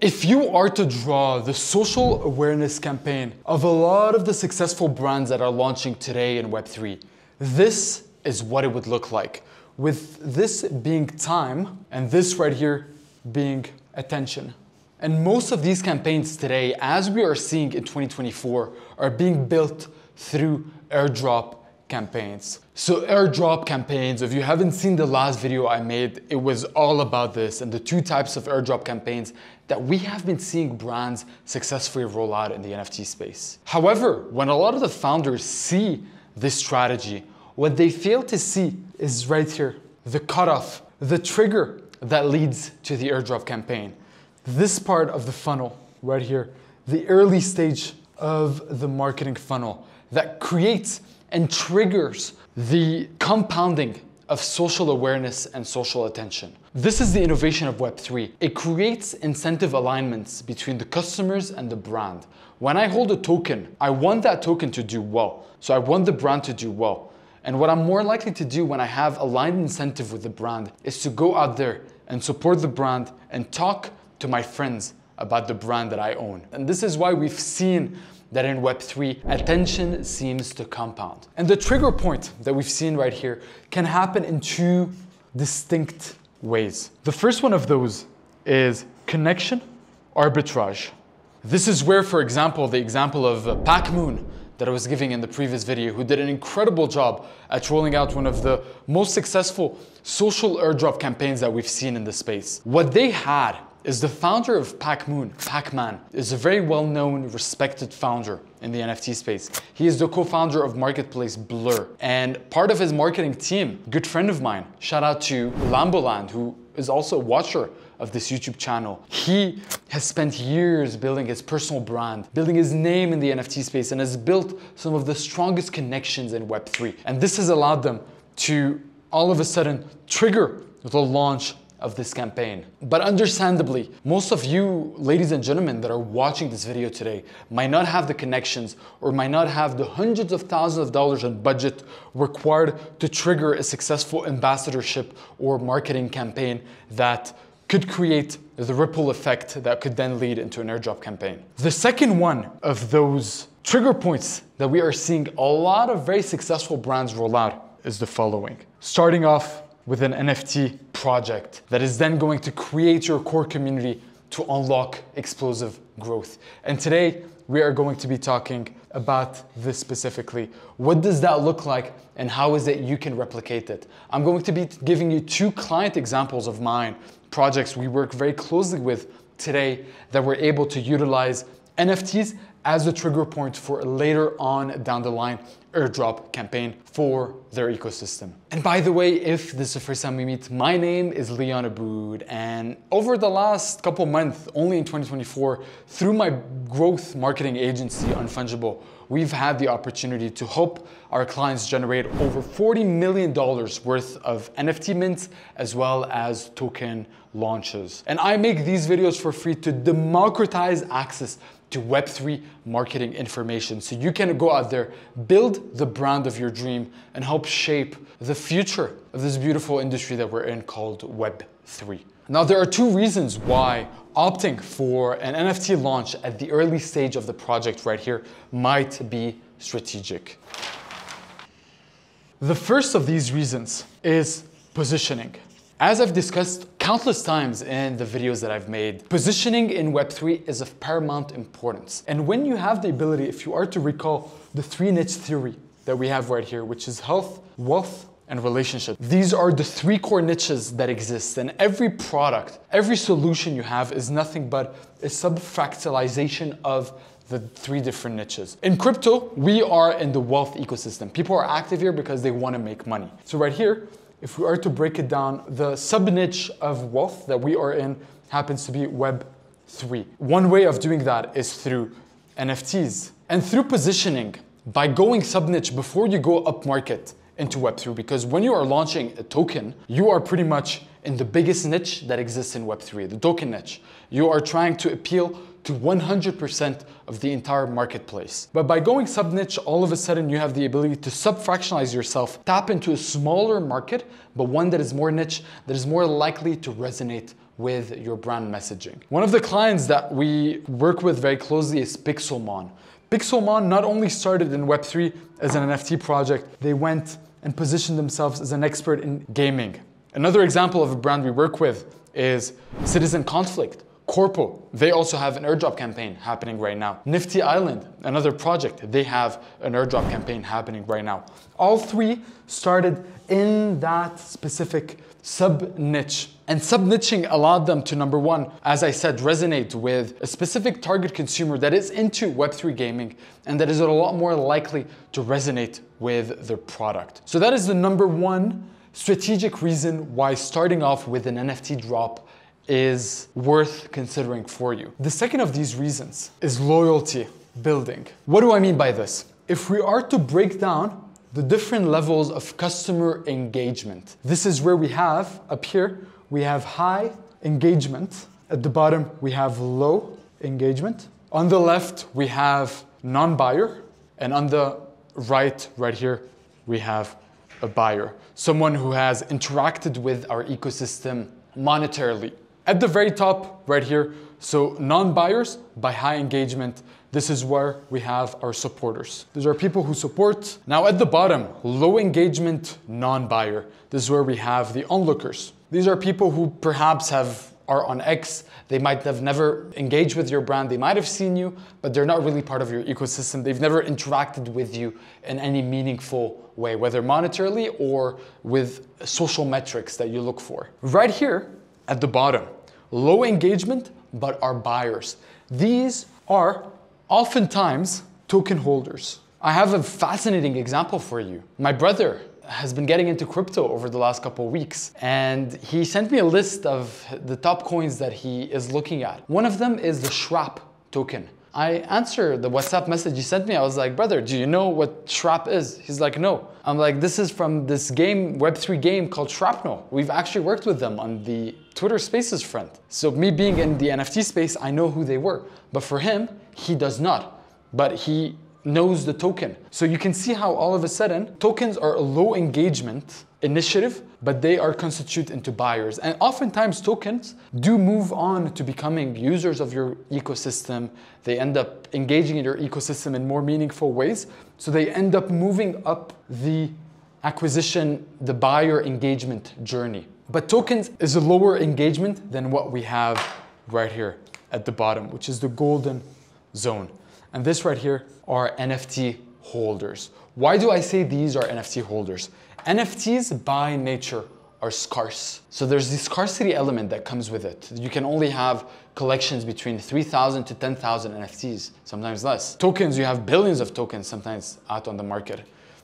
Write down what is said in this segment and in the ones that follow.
If you are to draw the social awareness campaign of a lot of the successful brands that are launching today in Web3, this is what it would look like. With this being time and this right here being attention. And most of these campaigns today, as we are seeing in 2024, are being built through airdrop campaigns. So airdrop campaigns, if you haven't seen the last video I made, it was all about this and the two types of airdrop campaigns that we have been seeing brands successfully roll out in the NFT space. However, when a lot of the founders see this strategy, what they fail to see is right here, the cutoff, the trigger that leads to the airdrop campaign. This part of the funnel right here, the early stage of the marketing funnel that creates and triggers the compounding of social awareness and social attention. This is the innovation of Web3. It creates incentive alignments between the customers and the brand. When I hold a token, I want that token to do well. So I want the brand to do well. And what I'm more likely to do when I have aligned incentive with the brand is to go out there and support the brand and talk to my friends about the brand that I own. And this is why we've seen that in Web3, attention seems to compound. And the trigger point that we've seen right here can happen in two distinct ways. The first one of those is connection arbitrage. This is where, for example, the example of Pac Moon that I was giving in the previous video, who did an incredible job at rolling out one of the most successful social airdrop campaigns that we've seen in the space. What they had is the founder of Pac Moon, Pac-Man, is a very well-known, respected founder in the NFT space. He is the co-founder of marketplace Blur. And part of his marketing team, good friend of mine, shout out to Lamboland, who is also a watcher of this YouTube channel. He has spent years building his personal brand, building his name in the NFT space, and has built some of the strongest connections in Web3. And this has allowed them to all of a sudden trigger the launch of this campaign. But understandably, most of you, ladies and gentlemen, that are watching this video today might not have the connections or might not have the hundreds of thousands of dollars in budget required to trigger a successful ambassadorship or marketing campaign that could create the ripple effect that could then lead into an airdrop campaign. The second one of those trigger points that we are seeing a lot of very successful brands roll out is the following. Starting off with an NFT project that is then going to create your core community to unlock explosive growth. And today we are going to be talking about this specifically. What does that look like and how is it you can replicate it? I'm going to be giving you two client examples of mine, projects we work very closely with today that were able to utilize NFTs as a trigger point for a later on down the line airdrop campaign for their ecosystem. And by the way, if this is the first time we meet, my name is Leon Aboud, and over the last couple months, only in 2024, through my growth marketing agency, Unfungible, we've had the opportunity to help our clients generate over $40 million worth of NFT mints as well as token launches. And I make these videos for free to democratize access to Web3 marketing information so you can go out there, build the brand of your dream, and help shape the future of this beautiful industry that we're in called Web3. Now, there are two reasons why opting for an NFT launch at the early stage of the project right here might be strategic. The first of these reasons is positioning. As I've discussed countless times in the videos that I've made, positioning in Web3 is of paramount importance. And when you have the ability, if you are to recall the three niche theory that we have right here, which is health, wealth, and relationship. These are the three core niches that exist, and every product, every solution you have is nothing but a subfractalization of the three different niches. In crypto, we are in the wealth ecosystem. People are active here because they want to make money. So right here, if we are to break it down, the sub-niche of wealth that we are in happens to be Web3. One way of doing that is through NFTs. And through positioning, by going sub-niche before you go up market into Web3, because when you are launching a token, you are pretty much in the biggest niche that exists in Web3, the token niche. You are trying to appeal to 100% of the entire marketplace. But by going sub-niche, all of a sudden you have the ability to sub-fractionalize yourself, tap into a smaller market, but one that is more niche, that is more likely to resonate with your brand messaging. One of the clients that we work with very closely is Pixelmon. Pixelmon not only started in Web3 as an NFT project, they went and positioned themselves as an expert in gaming. Another example of a brand we work with is Citizen Conflict. Corpo, they also have an airdrop campaign happening right now. Nifty Island, another project, they have an airdrop campaign happening right now. All three started in that specific sub-niche. And sub-niching allowed them to, number one, as I said, resonate with a specific target consumer that is into Web3 gaming and that is a lot more likely to resonate with their product. So that is the number one strategic reason why starting off with an NFT drop is worth considering for you. The second of these reasons is loyalty building. What do I mean by this? If we are to break down the different levels of customer engagement, this is where we have, up here, we have high engagement. At the bottom, we have low engagement. On the left, we have non-buyer. And on the right here, we have a buyer. Someone who has interacted with our ecosystem monetarily. At the very top, right here, so non-buyers by high engagement, this is where we have our supporters. These are people who support. Now at the bottom, low engagement, non-buyer. This is where we have the onlookers. These are people who perhaps are on X. They might have never engaged with your brand. They might have seen you, but they're not really part of your ecosystem. They've never interacted with you in any meaningful way, whether monetarily or with social metrics that you look for. Right here at the bottom, low engagement, but are buyers. These are oftentimes token holders. I have a fascinating example for you. My brother has been getting into crypto over the last couple of weeks, and he sent me a list of the top coins that he is looking at. One of them is the SHRAP token. I answered the WhatsApp message he sent me. I was like, brother, do you know what SHRAP is? He's like, no. I'm like, this is from this game, Web3 game called Shrapnel. We've actually worked with them on the Twitter Spaces front. So me being in the NFT space, I know who they were. But for him, he does not. But he knows the token. So you can see how all of a sudden, tokens are a low engagement initiative, but they are constituted into buyers. And oftentimes tokens do move on to becoming users of your ecosystem. They end up engaging in your ecosystem in more meaningful ways. So they end up moving up the acquisition, the buyer engagement journey. But tokens is a lower engagement than what we have right here at the bottom, which is the golden zone. And this right here are NFT holders. Why do I say these are NFT holders? NFTs by nature are scarce. So there's the scarcity element that comes with it. You can only have collections between 3,000 to 10,000 NFTs, sometimes less. Tokens, you have billions of tokens sometimes out on the market.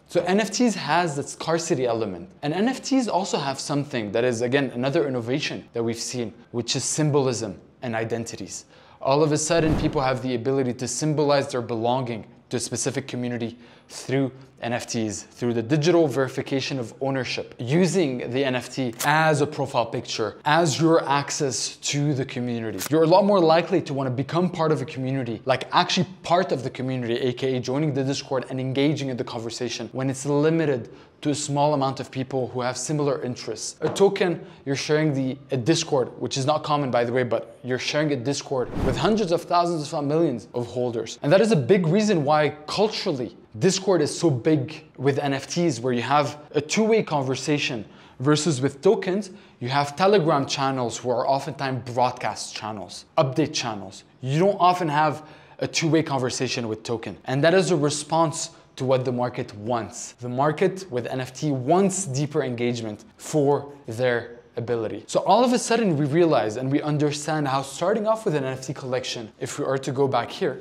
So NFTs has that scarcity element. And NFTs also have something that is, again, another innovation that we've seen, which is symbolism and identities. All of a sudden, people have the ability to symbolize their belonging to a specific community through NFTs, through the digital verification of ownership, using the NFT as a profile picture, as your access to the community. You're a lot more likely to want to become part of a community, like actually part of the community, aka joining the Discord and engaging in the conversation when it's limited to a small amount of people who have similar interests. A token, you're sharing a Discord, which is not common by the way, but you're sharing a Discord with hundreds of thousands, if not millions of holders. And that is a big reason why culturally Discord is so big with NFTs, where you have a two-way conversation versus with tokens, you have Telegram channels who are oftentimes broadcast channels, update channels. You don't often have a two-way conversation with token. And that is a response to what the market wants. The market with NFT wants deeper engagement for their ability. So all of a sudden we realize and we understand how starting off with an NFT collection, if we are to go back here,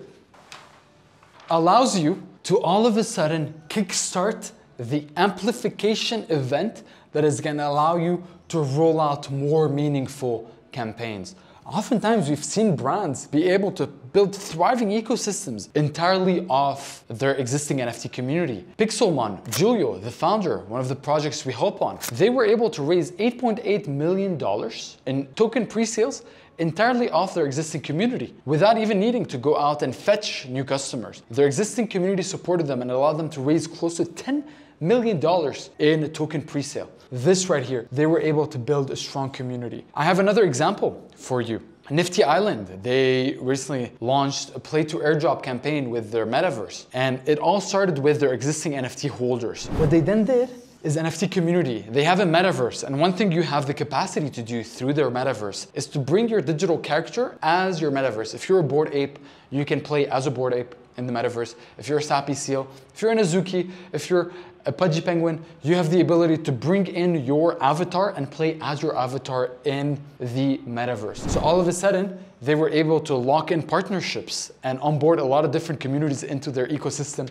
allows you to all of a sudden kickstart the amplification event that is going to allow you to roll out more meaningful campaigns. Oftentimes we've seen brands be able to build thriving ecosystems entirely off their existing NFT community. Pixelmon, Julio, the founder, one of the projects we help on, they were able to raise $8.8 million in token pre-sales entirely off their existing community without even needing to go out and fetch new customers. Their existing community supported them and allowed them to raise close to $10 million in token presale. This right here, they were able to build a strong community. I have another example for you. Nifty Island, they recently launched a play to airdrop campaign with their metaverse. And it all started with their existing NFT holders. What they then did is NFT community. They have a metaverse, and one thing you have the capacity to do through their metaverse is to bring your digital character as your metaverse. If you're a Bored Ape, you can play as a Bored Ape in the metaverse. If you're a Sappy Seal, if you're an Azuki, if you're a Pudgy Penguin, you have the ability to bring in your avatar and play as your avatar in the metaverse. So all of a sudden, they were able to lock in partnerships and onboard a lot of different communities into their ecosystem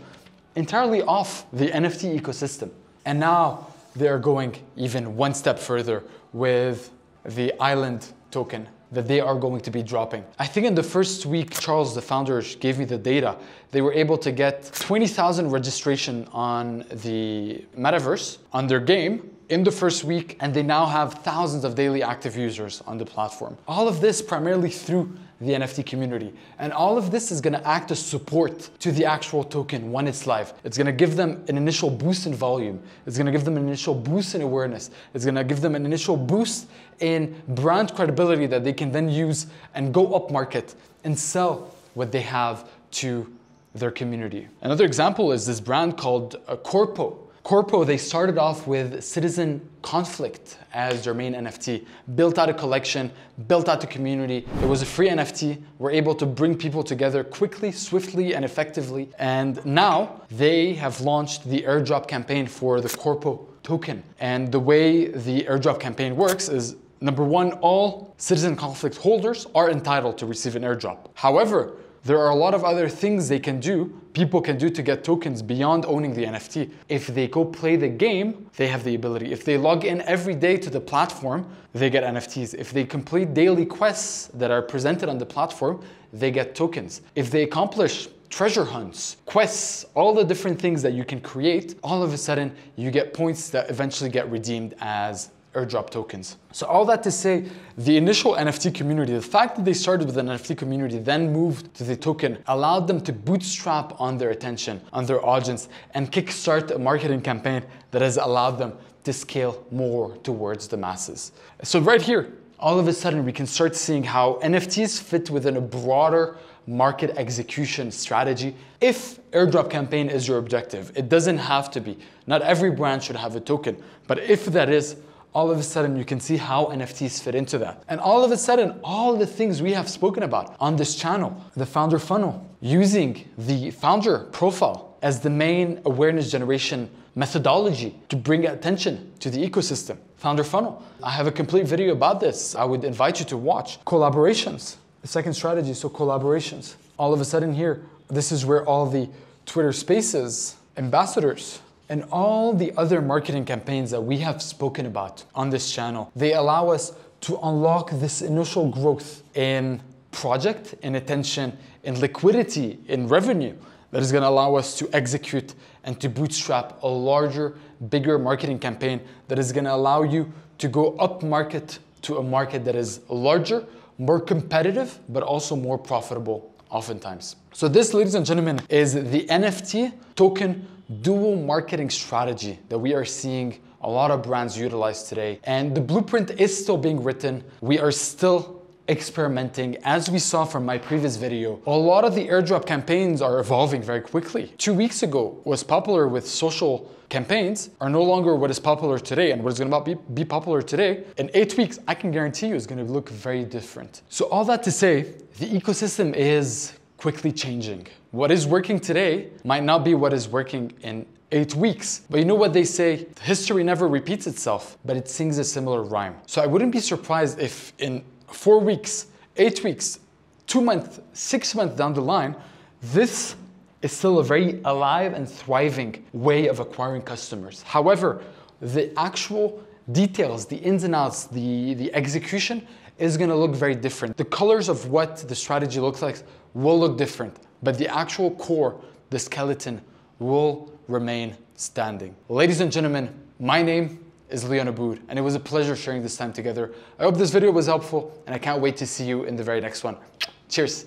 entirely off the NFT ecosystem. And now they are going even one step further with the Island token that they are going to be dropping. I think in the first week, Charles, the founder, gave me the data. They were able to get 20,000 registration on the metaverse, on their game, in the first week, and they now have thousands of daily active users on the platform. All of this primarily through the NFT community. And all of this is gonna act as support to the actual token when it's live. It's gonna give them an initial boost in volume. It's gonna give them an initial boost in awareness. It's gonna give them an initial boost in brand credibility that they can then use and go up market and sell what they have to their community. Another example is this brand called Corpo. Corpo, they started off with Citizen Conflict as their main NFT, built out a collection, built out a community. It was a free NFT. We're able to bring people together quickly, swiftly, and effectively. And now they have launched the airdrop campaign for the Corpo token. And the way the airdrop campaign works is, number one, all Citizen Conflict holders are entitled to receive an airdrop. However, there are a lot of other things they can do, people can do to get tokens beyond owning the NFT. If they go play the game, they have the ability. If they log in every day to the platform, they get NFTs. If they complete daily quests that are presented on the platform, they get tokens. If they accomplish treasure hunts, quests, all the different things that you can create, all of a sudden you get points that eventually get redeemed as airdrop tokens. So all that to say, the initial NFT community, the fact that they started with an NFT community, then moved to the token, allowed them to bootstrap on their attention, on their audience, and kickstart a marketing campaign that has allowed them to scale more towards the masses. So right here, all of a sudden we can start seeing how NFTs fit within a broader market execution strategy. If airdrop campaign is your objective, it doesn't have to be. Not every brand should have a token, but if that is, all of a sudden you can see how NFTs fit into that. And all of a sudden, all the things we have spoken about on this channel, the founder funnel, using the founder profile as the main awareness generation methodology to bring attention to the ecosystem. Founder funnel. I have a complete video about this. I would invite you to watch. Collaborations. The second strategy, so collaborations. All of a sudden here, this is where all the Twitter Spaces, ambassadors, and all the other marketing campaigns that we have spoken about on this channel, they allow us to unlock this initial growth in project, in attention, in liquidity, in revenue that is gonna allow us to execute and to bootstrap a larger, bigger marketing campaign that is gonna allow you to go up market to a market that is larger, more competitive, but also more profitable oftentimes. So this, ladies and gentlemen, is the NFT token dual marketing strategy that we are seeing a lot of brands utilize today. And the blueprint is still being written. We are still experimenting. As we saw from my previous video, a lot of the airdrop campaigns are evolving very quickly. 2 weeks ago, what was popular with social campaigns are no longer what is popular today, and what is gonna be popular today, in 8 weeks, I can guarantee you is gonna look very different. So all that to say, the ecosystem is quickly changing. What is working today might not be what is working in 8 weeks. But you know what they say? History never repeats itself, but it sings a similar rhyme. So I wouldn't be surprised if in 4 weeks, 8 weeks, 2 months, 6 months down the line, this is still a very alive and thriving way of acquiring customers. However, the actual details, the ins and outs, the execution is gonna look very different. The colors of what the strategy looks like will look different, but the actual core, the skeleton, will remain standing. Ladies and gentlemen, my name is Leon Aboud, and it was a pleasure sharing this time together. I hope this video was helpful, and I can't wait to see you in the very next one. Cheers.